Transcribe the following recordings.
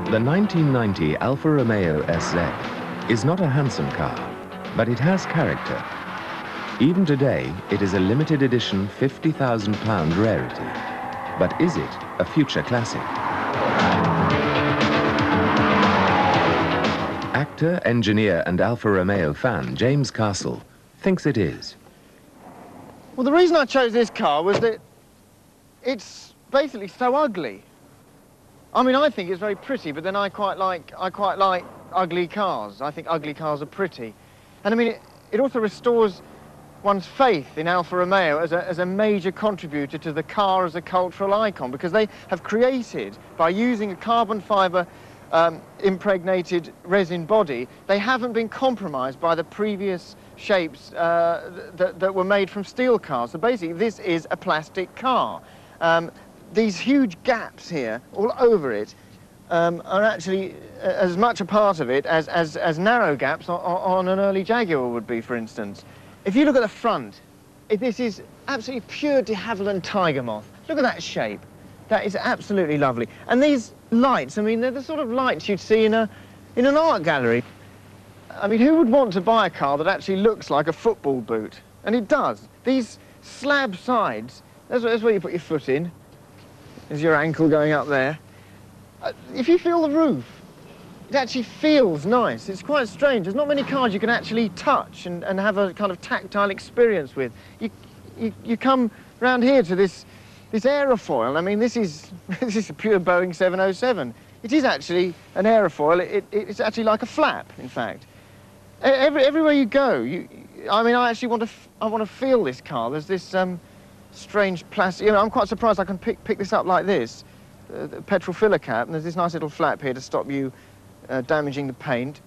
The 1990 Alfa Romeo SZ is not a handsome car, but it has character. Even today, it is a limited edition £50,000 rarity. But is it a future classic? Actor, engineer and Alfa Romeo fan James Castle thinks it is. Well, the reason I chose this car was that it's basically so ugly. I mean, I think it's very pretty, but then I quite like ugly cars. I think ugly cars are pretty. And I mean, it also restores one's faith in Alfa Romeo as a major contributor to the car as a cultural icon, because they have created, by using a carbon fibre impregnated resin body, they haven't been compromised by the previous shapes that were made from steel cars. So basically, this is a plastic car. These huge gaps here, all over it, are actually as much a part of it as narrow gaps on an early Jaguar would be, for instance. If you look at the front, this is absolutely pure de Havilland tiger moth. Look at that shape. That is absolutely lovely. And these lights, I mean, they're the sort of lights you'd see in an art gallery. I mean, who would want to buy a car that actually looks like a football boot? And it does. These slab sides, that's where you put your foot in. There's your ankle going up there. If you feel the roof, it actually feels nice. It's quite strange. There's not many cars you can actually touch and have a kind of tactile experience with. You come round here to this aerofoil. I mean, this is a pure Boeing 707. It is actually an aerofoil. It's actually like a flap, in fact. Everywhere you go, I mean, I actually want to feel this car. There's this strange plastic. You know, I'm quite surprised I can pick this up like this, the petrol filler cap, and there's this nice little flap here to stop you damaging the paint.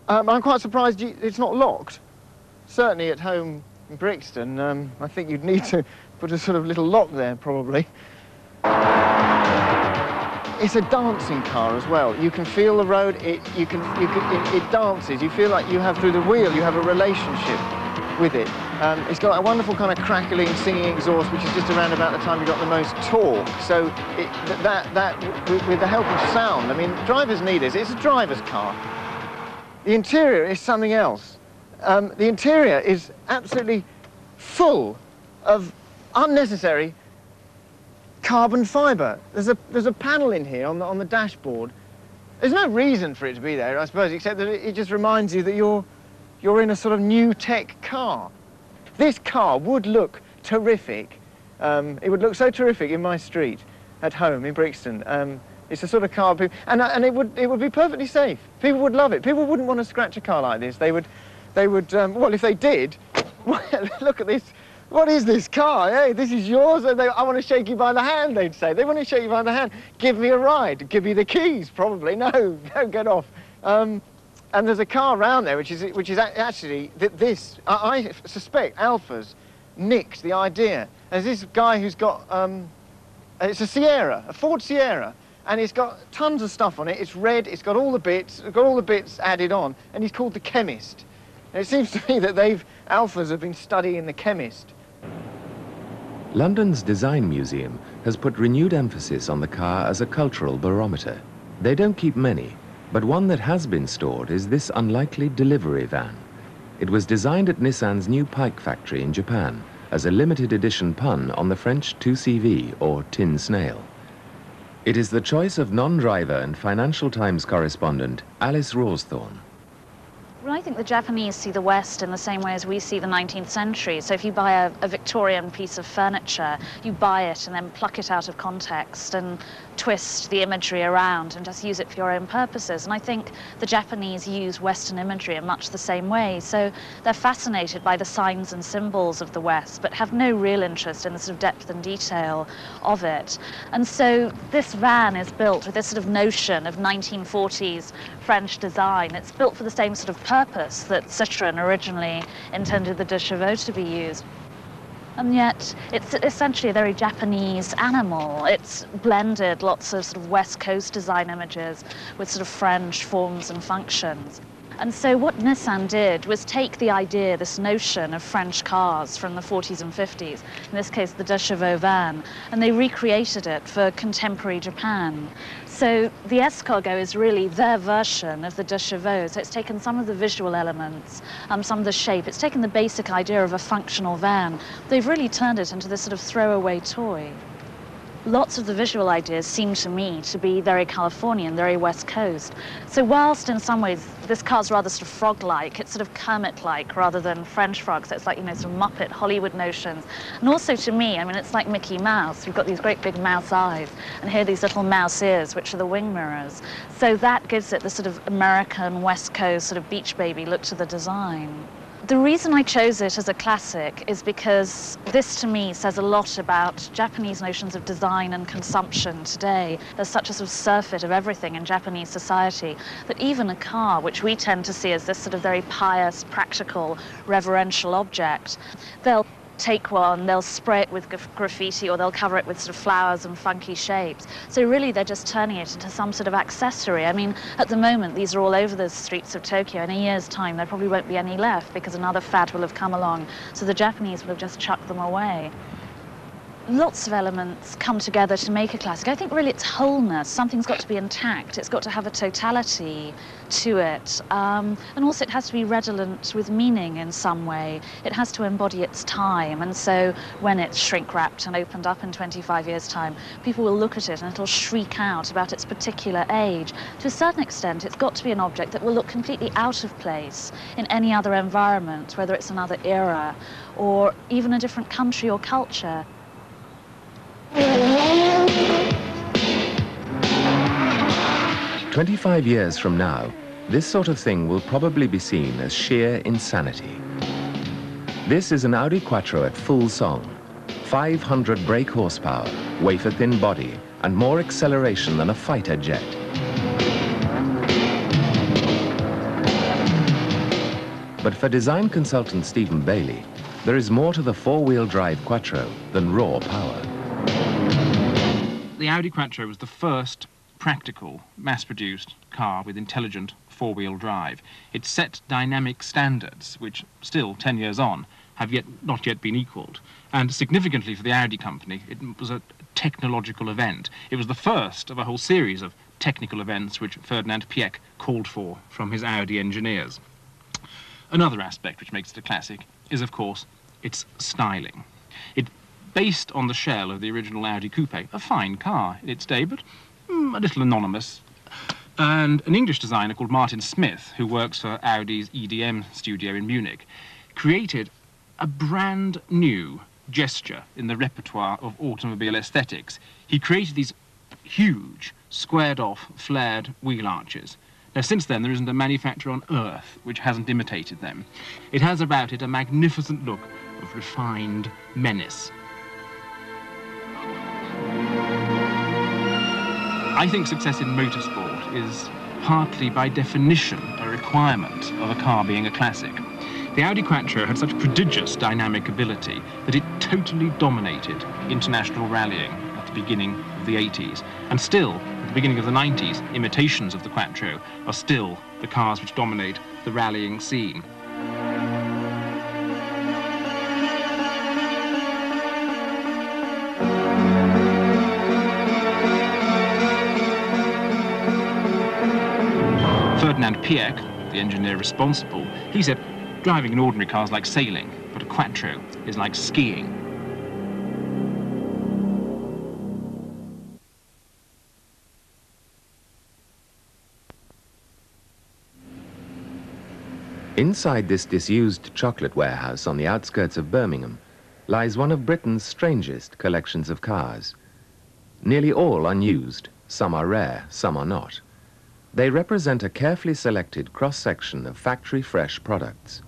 I'm quite surprised it's not locked. Certainly at home in Brixton, I think you'd need to put a sort of little lock there, probably. It's a dancing car as well. You can feel the road. It dances. You feel like you have, through the wheel, you have a relationship with it. It's got a wonderful kind of crackling, singing exhaust, which is just around about the time you got the most torque. So with the help of sound, I mean, drivers need this. It's a driver's car. The interior is something else. The interior is absolutely full of unnecessary carbon fibre. There's a panel in here on the dashboard. There's no reason for it to be there, I suppose, except that it just reminds you that you're in a sort of new tech car. This car would look terrific. It would look so terrific in my street at home in Brixton. It's the sort of car and it would be perfectly safe. People would love it. People wouldn't want to scratch a car like this. They would well, if they did, well, look at this. What is this car? Hey, this is yours. And I want to shake you by the hand, they'd say. They want to shake you by the hand. Give me a ride. Give me the keys, probably. No, get off. And there's a car around there, which is actually this. I suspect Alfa's nicked the idea. There's this guy who's got it's a Sierra, a Ford Sierra, and it's got tons of stuff on it. It's red. It's got all the bits added on, and he's called the Chemist. And it seems to me that Alfas have been studying the Chemist. London's Design Museum has put renewed emphasis on the car as a cultural barometer. They don't keep many, but one that has been stored is this unlikely delivery van. It was designed at Nissan's new Pike factory in Japan as a limited edition pun on the French 2CV, or tin snail. It is the choice of non-driver and Financial Times correspondent Alice Rawsthorne. Well, I think the Japanese see the West in the same way as we see the 19th century. So if you buy a Victorian piece of furniture, you buy it and then pluck it out of context and twist the imagery around and just use it for your own purposes. And I think the Japanese use Western imagery in much the same way. So they're fascinated by the signs and symbols of the West, but have no real interest in the sort of depth and detail of it. And so this van is built with this sort of notion of 1940s French design. It's built for the same sort of purpose that Citroën originally intended the de Chevaux to be used. And yet, it's essentially a very Japanese animal. It's blended lots of sort of West Coast design images with sort of French forms and functions. And so what Nissan did was take the idea, this notion of French cars from the 40s and 50s, in this case the Deux Chevaux van, and they recreated it for contemporary Japan. So the Escargot is really their version of the Deux Chevaux. So it's taken some of the visual elements, some of the shape. It's taken the basic idea of a functional van. They've really turned it into this sort of throwaway toy. Lots of the visual ideas seem to me to be very Californian, very West Coast. So whilst in some ways this car's rather sort of frog-like, it's sort of Kermit-like rather than French frog, so it's like, you know, sort of Muppet Hollywood notions. And also to me, I mean, it's like Mickey Mouse. We've got these great big mouse eyes, and here are these little mouse ears, which are the wing mirrors. So that gives it the sort of American West Coast sort of beach baby look to the design. The reason I chose it as a classic is because this, to me, says a lot about Japanese notions of design and consumption today. There's such a sort of surfeit of everything in Japanese society that even a car, which we tend to see as this sort of very pious, practical, reverential object, they'll take one, they'll spray it with graffiti, or they'll cover it with sort of flowers and funky shapes. So really they're just turning it into some sort of accessory. I mean, at the moment, these are all over the streets of Tokyo. In a year's time, there probably won't be any left because another fad will have come along. So the Japanese will have just chucked them away. Lots of elements come together to make a classic. I think really it's wholeness. Something's got to be intact. It's got to have a totality to it. And also it has to be redolent with meaning in some way. It has to embody its time. And so when it's shrink-wrapped and opened up in 25 years' time, people will look at it and it'll shriek out about its particular age. To a certain extent, it's got to be an object that will look completely out of place in any other environment, whether it's another era or even a different country or culture. 25 years from now, this sort of thing will probably be seen as sheer insanity. This is an Audi Quattro at full song. 500 brake horsepower, wafer-thin body, and more acceleration than a fighter jet. But for design consultant Stephen Bailey, there is more to the four-wheel drive Quattro than raw power. The Audi Quattro was the first practical, mass-produced car with intelligent four-wheel drive. It set dynamic standards, which still, 10 years on, have not yet been equalled. And significantly for the Audi company, it was a technological event. It was the first of a whole series of technical events which Ferdinand Piëch called for from his Audi engineers. Another aspect which makes it a classic is, of course, its styling. It based on the shell of the original Audi Coupe, a fine car in its day, but a little anonymous. And an English designer called Martin Smith, who works for Audi's EDM studio in Munich, created a brand new gesture in the repertoire of automobile aesthetics. He created these huge, squared-off, flared wheel arches. Now, since then, there isn't a manufacturer on earth which hasn't imitated them. It has about it a magnificent look of refined menace. I think success in motorsport is partly, by definition, a requirement of a car being a classic. The Audi Quattro had such prodigious dynamic ability that it totally dominated international rallying at the beginning of the 80s. And still, at the beginning of the 90s, imitations of the Quattro are still the cars which dominate the rallying scene. Ferdinand Piëch, the engineer responsible, he said, driving an ordinary car is like sailing, but a Quattro is like skiing. Inside this disused chocolate warehouse on the outskirts of Birmingham lies one of Britain's strangest collections of cars. Nearly all unused, some are rare, some are not. They represent a carefully selected cross-section of factory-fresh products.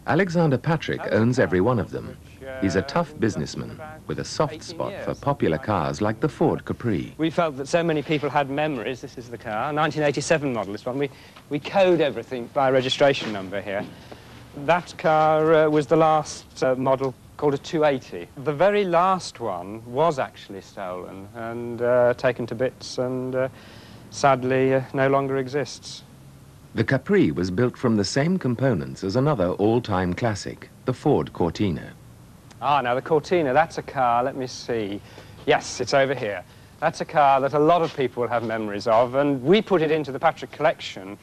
Alexander Patrick owns every one of them. He's a tough businessman with a soft spot for popular cars like the Ford Capri. We felt that so many people had memories. This is the car, 1987 model, this one. We code everything by registration number here. That car was the last model called a 280. The very last one was actually stolen and taken to bits and sadly no longer exists. The Capri was built from the same components as another all-time classic, the Ford Cortina. Ah, now the Cortina, that's a car, let me see. Yes, it's over here. That's a car that a lot of people will have memories of, and we put it into the Patrick collection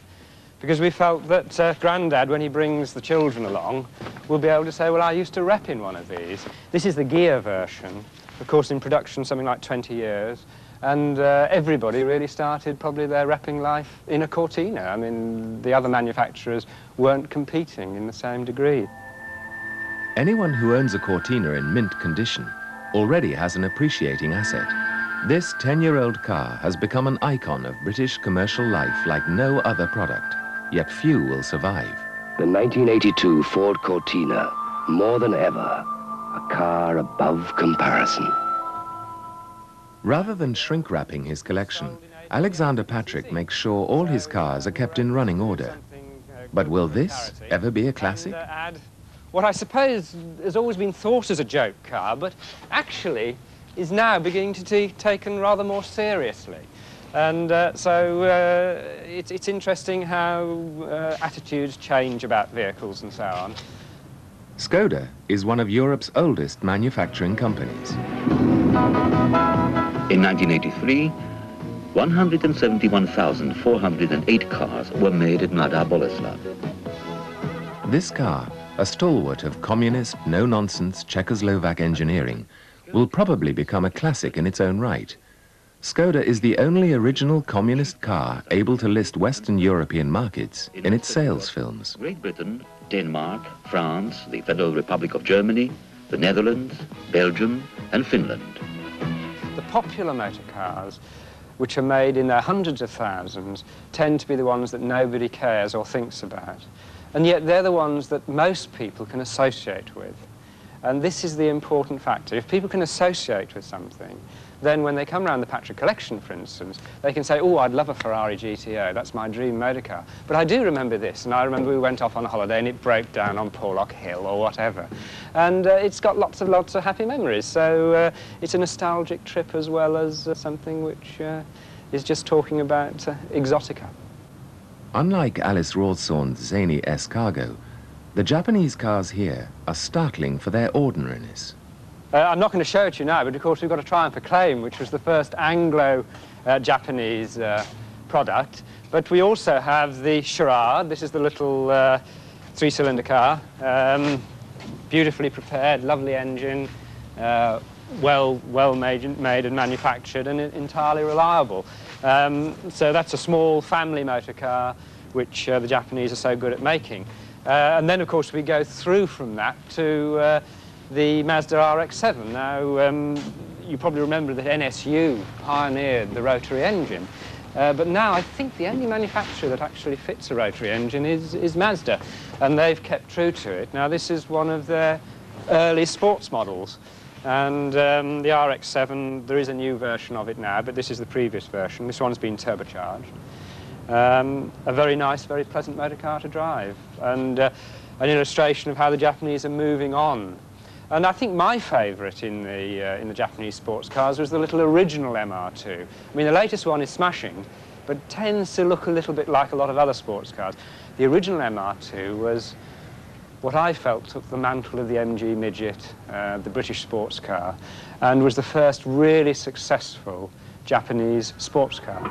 because we felt that Grandad, when he brings the children along, will be able to say, well, I used to rep in one of these. This is the gear version, of course, in production something like 20 years, and everybody really started probably their repping life in a Cortina. I mean, the other manufacturers weren't competing in the same degree. Anyone who owns a Cortina in mint condition already has an appreciating asset. This 10-year-old car has become an icon of British commercial life like no other product, yet few will survive. The 1982 Ford Cortina, more than ever, a car above comparison. Rather than shrink-wrapping his collection, Alexander Patrick makes sure all his cars are kept in running order. But will this ever be a classic? What I suppose has always been thought as a joke car, but actually is now beginning to be taken rather more seriously. And so it's interesting how attitudes change about vehicles and so on. Skoda is one of Europe's oldest manufacturing companies. In 1983, 171,408 cars were made at Mladá Boleslav. This car, a stalwart of communist, no-nonsense Czechoslovak engineering, will probably become a classic in its own right. Skoda is the only original communist car able to list Western European markets in its sales films. Great Britain, Denmark, France, the Federal Republic of Germany, the Netherlands, Belgium and Finland. The popular motor cars, which are made in their hundreds of thousands, tend to be the ones that nobody cares or thinks about. And yet they're the ones that most people can associate with. And this is the important factor. If people can associate with something, then when they come around the Patrick collection, for instance, they can say, oh, I'd love a Ferrari GTO, that's my dream motor car. But I do remember this, and I remember we went off on a holiday and it broke down on Porlock Hill or whatever. And it's got lots of happy memories. So it's a nostalgic trip as well as something which is just talking about exotica. Unlike Alice Rawsthorne's zany Escargot, the Japanese cars here are startling for their ordinariness. I'm not going to show it to you now, but of course we've got a Triumph Acclaim, which was the first Anglo-Japanese product. But we also have the Charade. This is the little three-cylinder car. Beautifully prepared, lovely engine, well made and manufactured, and entirely reliable. So that's a small family motor car, which the Japanese are so good at making. And then, of course, we go through from that to the Mazda RX-7. Now, you probably remember that NSU pioneered the rotary engine. But now I think the only manufacturer that actually fits a rotary engine is Mazda. And they've kept true to it. Now, this is one of their early sports models. And the RX-7, there is a new version of it now, but this is the previous version. This one's been turbocharged. A very nice, very pleasant motor car to drive, and an illustration of how the Japanese are moving on. And I think my favourite in the Japanese sports cars was the little original MR2. I mean, the latest one is smashing, but tends to look a little bit like a lot of other sports cars. The original MR2 was what I felt took the mantle of the MG Midget, the British sports car, and was the first really successful Japanese sports car.